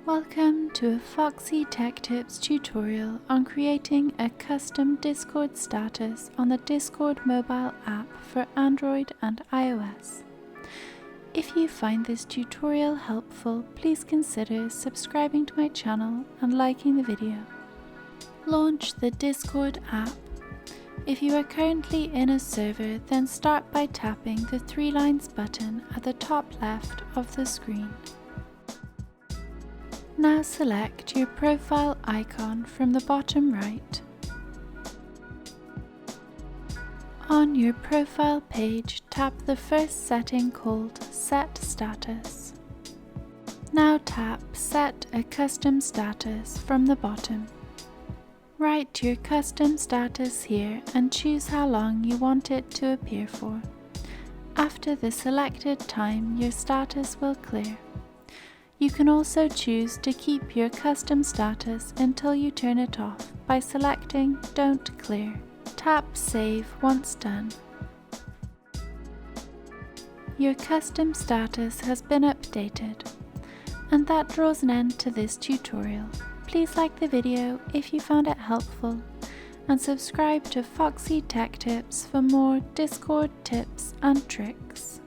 Welcome to a Foxy Tech Tips tutorial on creating a custom Discord status on the Discord mobile app for Android and iOS. If you find this tutorial helpful, please consider subscribing to my channel and liking the video. Launch the Discord app. If you are currently in a server, then start by tapping the 3 lines button at the top left of the screen. Now select your profile icon from the bottom right. On your profile page, tap the first setting called Set Status. Now tap Set a Custom Status from the bottom. Write your custom status here and choose how long you want it to appear for. After the selected time, your status will clear. You can also choose to keep your custom status until you turn it off by selecting Don't Clear. Tap Save once done. Your custom status has been updated. And that draws an end to this tutorial. Please like the video if you found it helpful and subscribe to Foxy Tech Tips for more Discord tips and tricks.